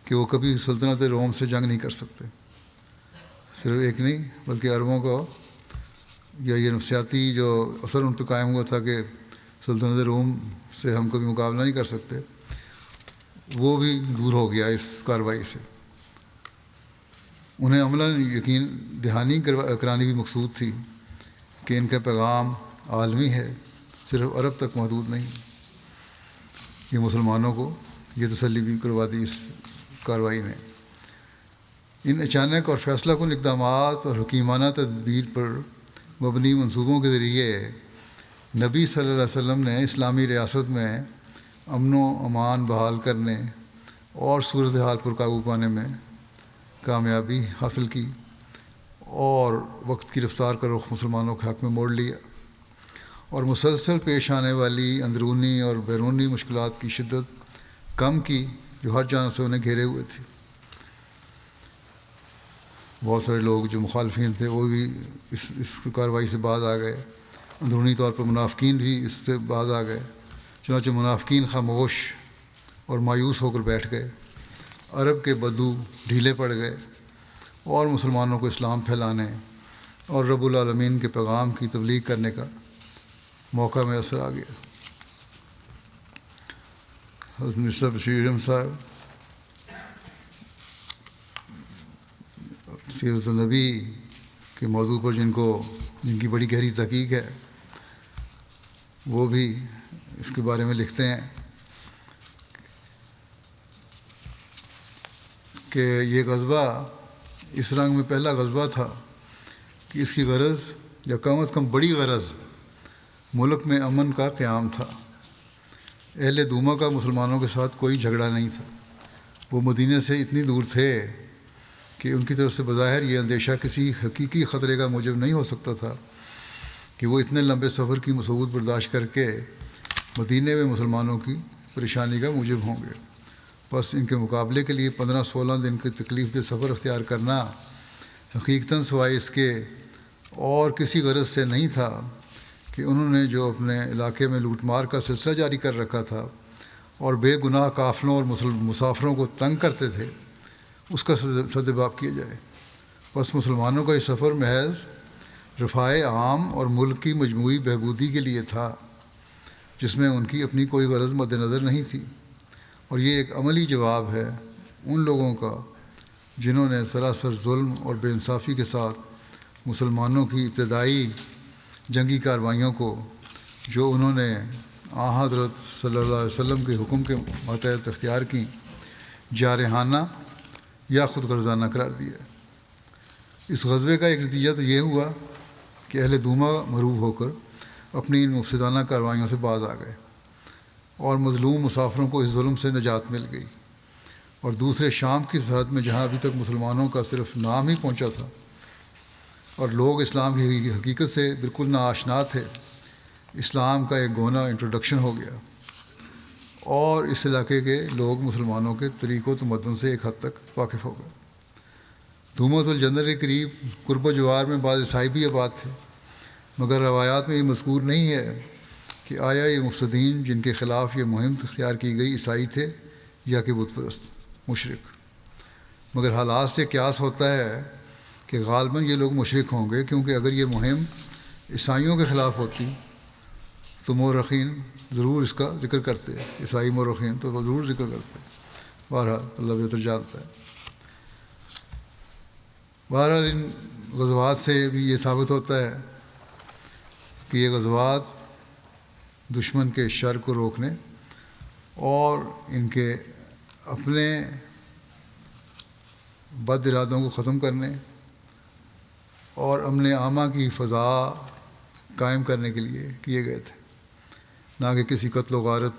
کہ وہ کبھی سلطنت روم سے جنگ نہیں کر سکتے۔ صرف ایک نہیں بلکہ عربوں کو یہ نفسیاتی جو اثر ان پہ قائم ہوا تھا کہ سلطنت روم سے ہم کبھی مقابلہ نہیں کر سکتے، وہ بھی دور ہو گیا اس کارروائی سے۔ انہیں عملاً یقین دہانی کرانی بھی مقصود تھی کہ ان کا پیغام عالمی ہے، صرف عرب تک محدود نہیں۔ یہ مسلمانوں کو یہ تسلی بھی کروا دی اس کارروائی نے۔ ان اچانک اور فیصلہ کن اقدامات اور حکیمانہ تدبیر پر مبنی منصوبوں کے ذریعے نبی صلی اللہ علیہ وسلم نے اسلامی ریاست میں امن و امان بحال کرنے اور صورتحال پر قابو پانے میں کامیابی حاصل کی اور وقت کی رفتار کا رخ مسلمانوں کے حق میں موڑ لیا، اور مسلسل پیش آنے والی اندرونی اور بیرونی مشکلات کی شدت کم کی جو ہر جانب سے انہیں گھیرے ہوئے تھی۔ بہت سارے لوگ جو مخالفین تھے وہ بھی اس کارروائی سے باز آ گئے، اندرونی طور پر منافقین بھی اس سے باز آ گئے، چنانچہ منافقین خاموش اور مایوس ہو کر بیٹھ گئے، عرب کے بدو ڈھیلے پڑ گئے اور مسلمانوں کو اسلام پھیلانے اور رب العالمین کے پیغام کی تبلیغ کرنے کا موقع میسر آ گیا۔ حضرت مرزا بشیر احمد صاحب سیرت النبی کے موضوع پر جن کی بڑی گہری تحقیق ہے، وہ بھی اس کے بارے میں لکھتے ہیں کہ یہ غزوہ اس رنگ میں پہلا غزوہ تھا کہ اس کی غرض یا کم از کم بڑی غرض ملک میں امن کا قیام تھا۔ اہل دوما کا مسلمانوں کے ساتھ کوئی جھگڑا نہیں تھا، وہ مدینہ سے اتنی دور تھے کہ ان کی طرف سے بظاہر یہ اندیشہ کسی حقیقی خطرے کا موجب نہیں ہو سکتا تھا کہ وہ اتنے لمبے سفر کی مصیبت برداشت کر کے مدینہ میں مسلمانوں کی پریشانی کا موجب ہوں گے۔ بس ان کے مقابلے کے لیے 15-16 دن کے تکلیف دہ سفر اختیار کرنا حقیقتاً سوائے اس کے اور کسی غرض سے نہیں تھا کہ انہوں نے جو اپنے علاقے میں لوٹ مار کا سلسلہ جاری کر رکھا تھا اور بے گناہ قافلوں اور مسافروں کو تنگ کرتے تھے اس کا سدباب کیا جائے۔ بس مسلمانوں کا یہ سفر محض رفاع عام اور ملک کی مجموعی بہبودی کے لیے تھا، جس میں ان کی اپنی کوئی غرض مد نظر نہیں تھی، اور یہ ایک عملی جواب ہے ان لوگوں کا جنہوں نے سراسر ظلم اور بے انصافی کے ساتھ مسلمانوں کی ابتدائی جنگی کارروائیوں کو جو انہوں نے حضرت صلی اللہ علیہ وسلم کے حکم کے ماتحت اختیار کی جارحانہ یا خود غرضانہ قرار دیا۔ اس غزوے کا ایک نتیجہ تو یہ ہوا کہ اہل دوما مروب ہو کر اپنی ان مفسدانہ کارروائیوں سے باز آ گئے اور مظلوم مسافروں کو اس ظلم سے نجات مل گئی، اور دوسرے شام کی سرحد میں جہاں ابھی تک مسلمانوں کا صرف نام ہی پہنچا تھا اور لوگ اسلام کی حقیقت سے بالکل ناآشنا تھے، اسلام کا ایک گونا انٹروڈکشن ہو گیا، اور اس علاقے کے لوگ مسلمانوں کے طریق و تمدن سے ایک حد تک واقف ہو گئے۔ تہمت الجنت کے قریب قرب و جوار میں بعض عیسائی بھی آباد تھے، مگر روایات میں یہ مذکور نہیں ہے کہ آیا یہ مفسدین جن کے خلاف یہ مہم اختیار کی گئی عیسائی تھے یا کہ بت پرست مشرک، مگر حالات سے قیاس ہوتا ہے کہ غالباً یہ لوگ مشرک ہوں گے، کیونکہ اگر یہ مہم عیسائیوں کے خلاف ہوتی تو مورخین ضرور اس کا ذکر کرتے، عیسائی مورخین تو وہ ضرور ذکر کرتے۔ بہرحال اللہ بہتر جانتا ہے۔ بہرحال ان غزوات سے بھی یہ ثابت ہوتا ہے کہ یہ غزوات دشمن کے شر کو روکنے اور ان کے اپنے بد ارادوں کو ختم کرنے اور امن عامہ کی فضا قائم کرنے کے لیے کیے گئے تھے، نہ کہ کسی قتل و غارت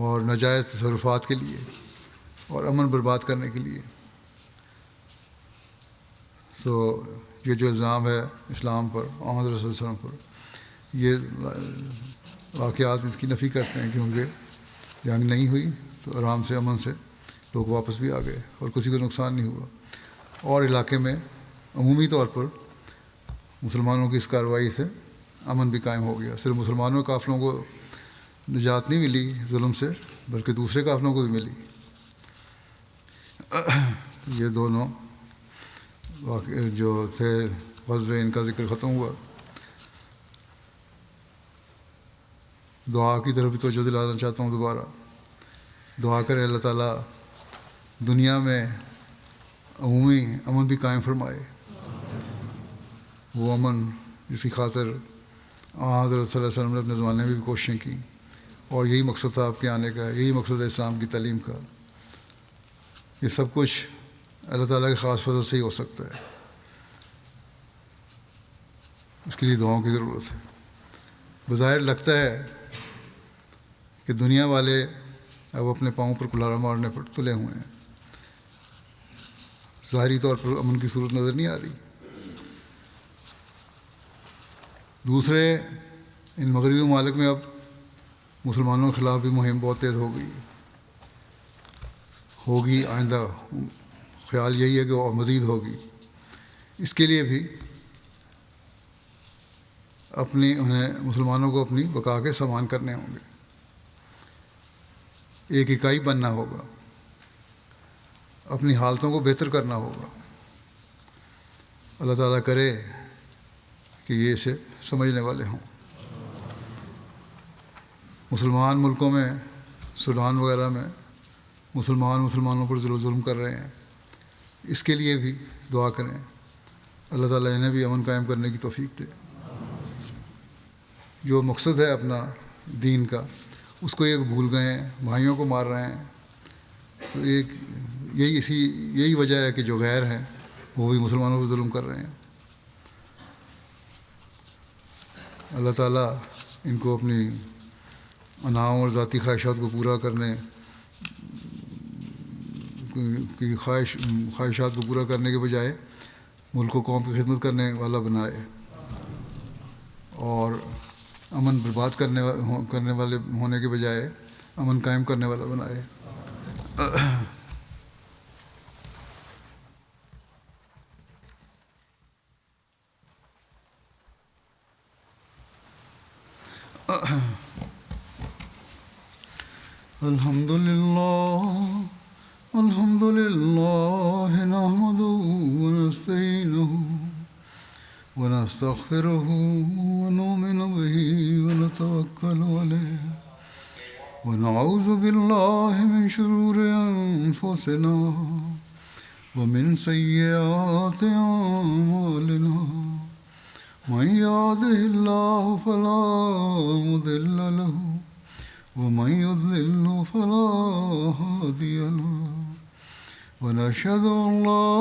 اور ناجائز تصرفات کے لیے اور امن برباد کرنے کے لیے۔ تو یہ جو الزام ہے اسلام پر، محمد رسول اللہ علیہ وسلم پر، یہ واقعات اس کی نفی کرتے ہیں، کیونکہ جنگ نہیں ہوئی تو آرام سے امن سے لوگ واپس بھی آ گئے اور کسی کو نقصان نہیں ہوا، اور علاقے میں عمومی طور پر مسلمانوں کی اس کارروائی سے امن بھی قائم ہو گیا۔ صرف مسلمانوں کے قافلوں کو نجات نہیں ملی ظلم سے، بلکہ دوسرے قافلوں کو بھی ملی۔ یہ دونوں واقع جو تھے غزوے، ان کا ذکر ختم ہوا۔ دعا کی طرف بھی توجہ دلانا چاہتا ہوں دوبارہ۔ دعا کریں اللہ تعالیٰ دنیا میں عمومی امن بھی قائم فرمائے، وہ امن جس کی خاطر حضرت صلی اللہ علیہ وسلم نے اپنے زمانے میں بھی کوششیں کی، اور یہی مقصد تھا آپ کے آنے کا، یہی مقصد ہے اسلام کی تعلیم کا۔ یہ سب کچھ اللہ تعالیٰ کے خاص فضل سے ہی ہو سکتا ہے، اس کے لیے دعاؤں کی ضرورت ہے۔ بظاہر لگتا ہے کہ دنیا والے اب اپنے پاؤں پر کلہاڑا مارنے پر تلے ہوئے ہیں، ظاہری طور پر امن کی صورت نظر نہیں آ رہی۔ دوسرے ان مغربی ممالک میں اب مسلمانوں کے خلاف بھی مہم بہت تیز ہو گئی ہوگی، آئندہ خیال یہی ہے کہ اور مزید ہوگی۔ اس کے لیے بھی انہیں مسلمانوں کو اپنی بقا کے سامان کرنے ہوں گے، ایک اکائی بننا ہوگا، اپنی حالتوں کو بہتر کرنا ہوگا۔ اللہ تعالیٰ کرے کہ یہ اسے سمجھنے والے ہوں۔ مسلمان ملکوں میں، سوڈان وغیرہ میں مسلمانوں پر ظلم کر رہے ہیں، اس کے لیے بھی دعا کریں، اللہ تعالیٰ انہیں بھی امن قائم کرنے کی توفیق دے۔ جو مقصد ہے اپنا دین کا، اس کو یہ بھول گئے ہیں، بھائیوں کو مار رہے ہیں۔ تو یہی وجہ ہے کہ جو غیر ہیں وہ بھی مسلمانوں پر ظلم کر رہے ہیں۔ اللہ تعالیٰ ان کو اپنی اناؤں اور ذاتی خواہشات کو پورا کرنے کی خواہشات کو پورا کرنے کے بجائے ملک و قوم کی خدمت کرنے والا بنائے، اور امن برباد کرنے والے ہونے کے بجائے امن قائم کرنے والا بنائے۔ الحمد لله نحمده ونستعينه ونستغفره ونؤمن به ونتوكل عليه ونعوذ بالله من شرور أنفسنا ومن سيئات أعمالنا من يهده الله فلا مضل له ومن يضلل فلا هادي له ونشهد أن لا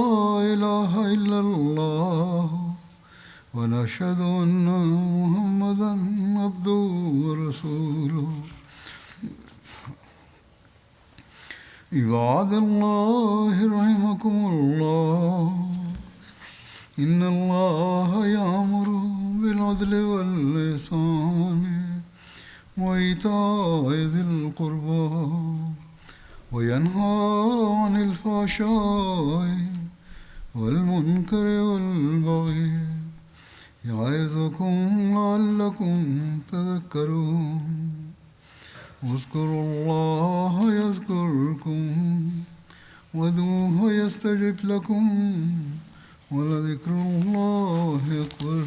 إله إلا الله ونشهد أن محمدا عبده ورسوله عباد الله رحمكم الله إن الله يأمر بالعدل والإحسان وإيتاء ذي القربى وينهى عن الفحشاء والمنكر والبغي يعظكم لعلكم تذكرون اذكروا الله يذكركم وادعوه يستجب لكم ولذكر الله أكبر.